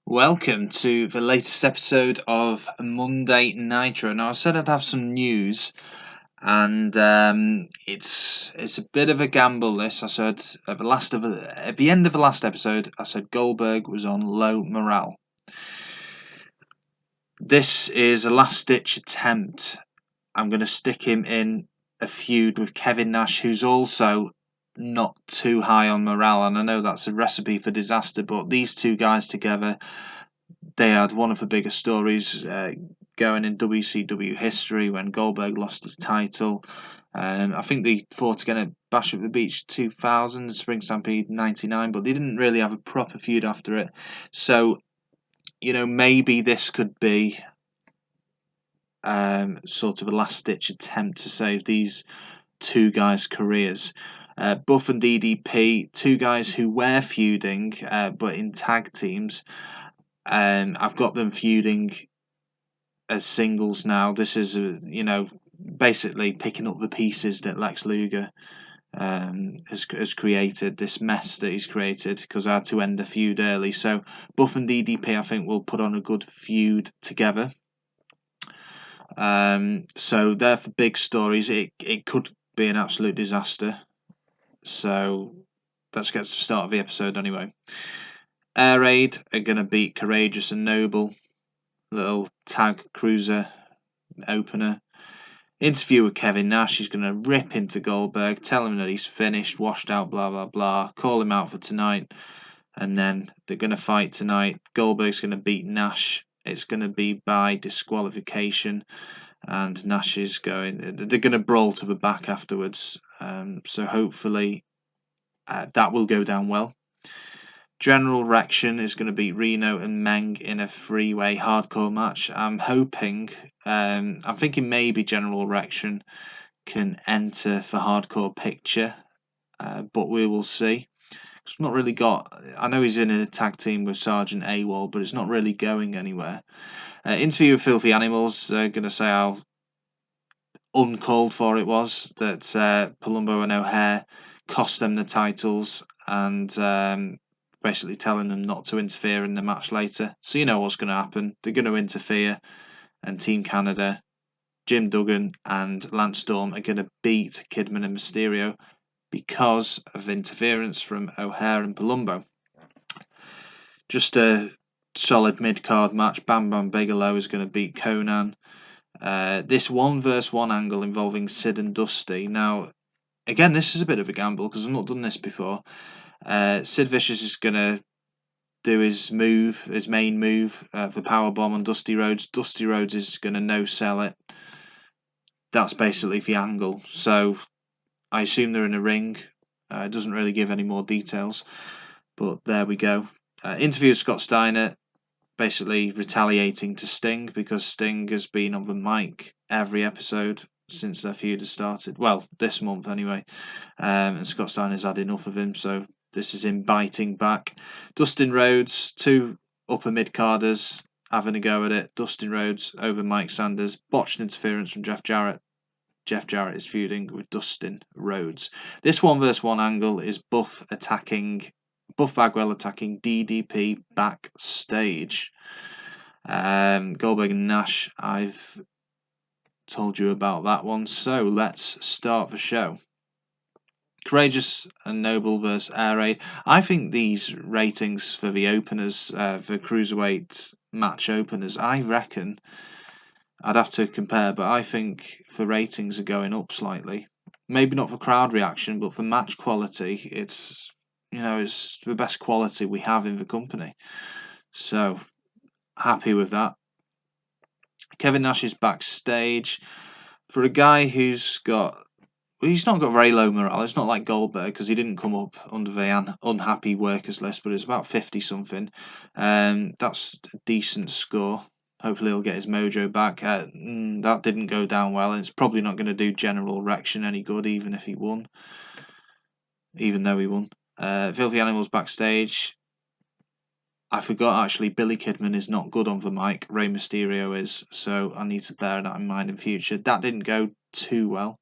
Welcome to the latest episode of Monday Nitro. Now, I said I'd have some news, and it's a bit of a gamble. This I said at the end of the last episode, I said Goldberg was on low morale. This is a last-ditch attempt. I'm going to stick him in a feud with Kevin Nash, who's also not too high on morale, and I know that's a recipe for disaster. But these two guys together, they had one of the biggest stories going in WCW history when Goldberg lost his title. I think they fought again at Bash at the Beach 2000, Spring Stampede 99, but they didn't really have a proper feud after it. So, maybe this could be sort of a last-ditch attempt to save these two guys' careers. Buff and DDP, two guys who were feuding, but in tag teams. I've got them feuding as singles now. This is basically picking up the pieces that Lex Luger has created, this mess that he's created, because I had to end the feud early. So Buff and DDP, I think, will put on a good feud together. So they're for big stories. It could be an absolute disaster. So let's get to the start of the episode anyway. Air Raid are going to beat Courageous and Noble. Little tag cruiser opener. Interview with Kevin Nash. He's going to rip into Goldberg, tell him that he's finished, washed out, blah, blah, blah. Call him out for tonight. And then they're going to fight tonight. Goldberg's going to beat Nash. It's going to be by disqualification. And Nash is they're going to brawl to the back afterwards. So hopefully that will go down well. General Rection is going to beat Reno and Meng in a three-way hardcore match. I'm thinking maybe General Rection can enter for hardcore picture, but we will see. It's not really I know he's in a tag team with Sergeant AWOL, but it's not really going anywhere. Interview with Filthy Animals. Going to say how uncalled for it was that Palumbo and O'Hare cost them the titles, and basically telling them not to interfere in the match later. So you know what's going to happen. They're going to interfere, and Team Canada, Jim Duggan and Lance Storm are going to beat Kidman and Mysterio because of interference from O'Hare and Palumbo. Just a solid mid-card match. Bam Bam Bigelow is going to beat Conan. This 1-versus-1 angle involving Sid and Dusty. Now, again, this is a bit of a gamble because I've not done this before. Sid Vicious is going to do his main move for powerbomb on Dusty Rhodes. Dusty Rhodes is going to no-sell it. That's basically the angle. So I assume they're in a ring. It doesn't really give any more details, but there we go. Interview with Scott Steiner, basically retaliating to Sting because Sting has been on the mic every episode since their feud has started. Well, this month anyway. And Scott Steiner's had enough of him, so this is him biting back. Dustin Rhodes, two upper mid-carders having a go at it. Dustin Rhodes over Mike Sanders. Botched interference from Jeff Jarrett. Jeff Jarrett is feuding with Dustin Rhodes. This 1-versus-1 angle is Buff Bagwell attacking DDP backstage. Goldberg and Nash, I've told you about that one, so let's start the show. Courageous and Noble versus Air Raid. I think these ratings for the openers, the Cruiserweight match openers, I reckon I'd have to compare, but I think the ratings are going up slightly. Maybe not for crowd reaction, but for match quality, it's the best quality we have in the company. So happy with that. Kevin Nash is backstage. For a guy he's not got very low morale. It's not like Goldberg because he didn't come up under the unhappy workers list, but it's about 50 something. That's a decent score. Hopefully he'll get his mojo back. That didn't go down well, and it's probably not going to do General Rection any good, even though he won. Filthy Animals backstage. I forgot actually, Billy Kidman is not good on the mic. Rey Mysterio is, so I need to bear that in mind in future. That didn't go too well,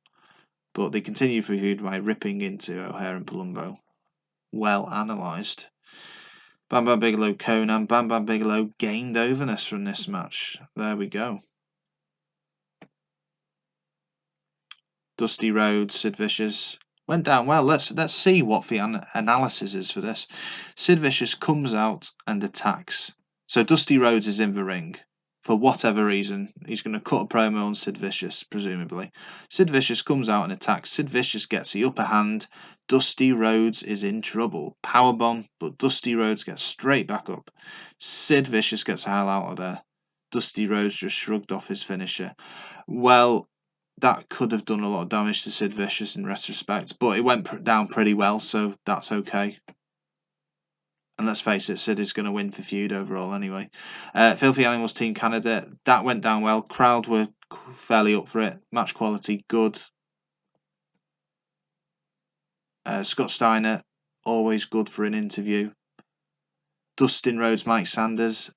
but they continue the feud by ripping into O'Hare and Palumbo. Well analysed. Bam Bam Bigelow, Conan. Bam Bam Bigelow gained overness from this match. There we go. Dusty Rhodes, Sid Vicious. Went down well. Let's see what the analysis is for this. Sid Vicious comes out and attacks. So Dusty Rhodes is in the ring. For whatever reason, he's going to cut a promo on Sid Vicious, presumably. Sid Vicious comes out and attacks. Sid Vicious gets the upper hand. Dusty Rhodes is in trouble. Powerbomb, but Dusty Rhodes gets straight back up. Sid Vicious gets the hell out of there. Dusty Rhodes just shrugged off his finisher. Well, that could have done a lot of damage to Sid Vicious in retrospect, but it went down pretty well, so that's okay. And let's face it, Sid is going to win for feud overall anyway. Filthy Animals Team Canada, that went down well. Crowd were fairly up for it. Match quality, good. Scott Steiner, always good for an interview. Dustin Rhodes, Mike Sanders.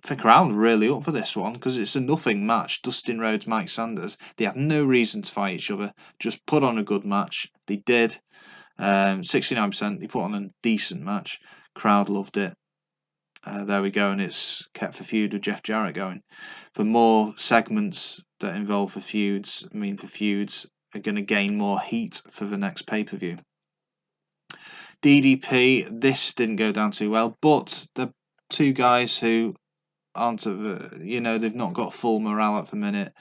The crowd really up for this one because it's a nothing match. Dustin Rhodes, Mike Sanders. They had no reason to fight each other. Just put on a good match. They did. 69%. They put on a decent match. Crowd loved it. There we go, and it's kept the feud with Jeff Jarrett going. For more segments that involve the feuds, are going to gain more heat for the next pay-per-view. DDP, this didn't go down too well, but the two guys who aren't, they've not got full morale at the minute.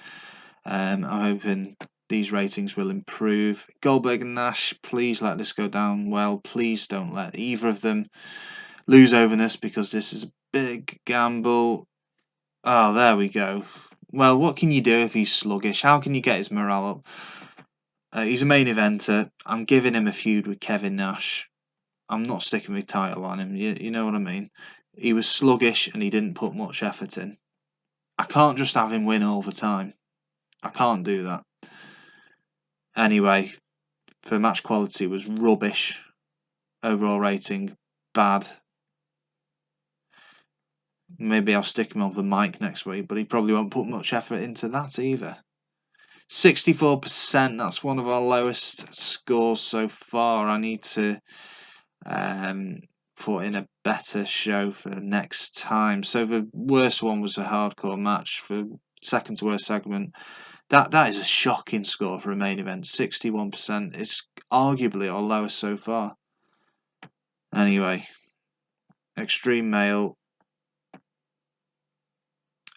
I'm hoping these ratings will improve. Goldberg and Nash, please let this go down well. Please don't let either of them lose overness because this is a big gamble. Oh, there we go. Well, what can you do if he's sluggish? How can you get his morale up? He's a main eventer. I'm giving him a feud with Kevin Nash. I'm not sticking my title on him. You know what I mean? He was sluggish and he didn't put much effort in. I can't just have him win all the time. I can't do that. Anyway, for match quality was rubbish. Overall rating, bad. Maybe I'll stick him on the mic next week, but he probably won't put much effort into that either. 64%, that's one of our lowest scores so far. I need to put in a better show for next time. So the worst one was a hardcore match. For second to worst segment, that is a shocking score for a main event. 61%. It's arguably our lowest so far. Anyway, Extreme Male,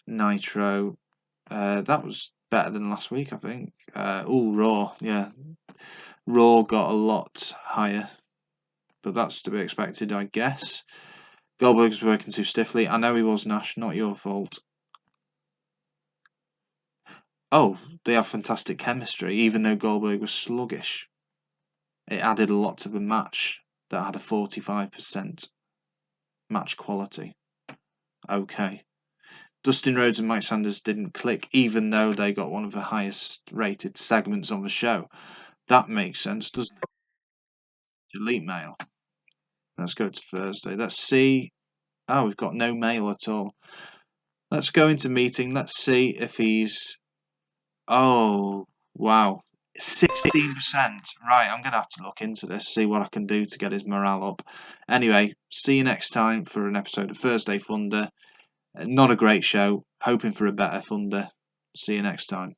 Nitro. That was better than last week, I think. Raw, yeah. Raw got a lot higher, but that's to be expected, I guess. Goldberg's working too stiffly. I know he was, Nash, not your fault. Oh, they have fantastic chemistry, even though Goldberg was sluggish. It added a lot to the match that had a 45% match quality. Okay. Dustin Rhodes and Mike Sanders didn't click, even though they got one of the highest rated segments on the show. That makes sense, doesn't it? Delete mail. Let's go to Thursday. Let's see. Oh, we've got no mail at all. Let's go into meeting. Let's see if he's... Oh, wow. 16%. Right, I'm going to have to look into this, see what I can do to get his morale up. Anyway, see you next time for an episode of Thursday Thunder. Not a great show. Hoping for a better Thunder. See you next time.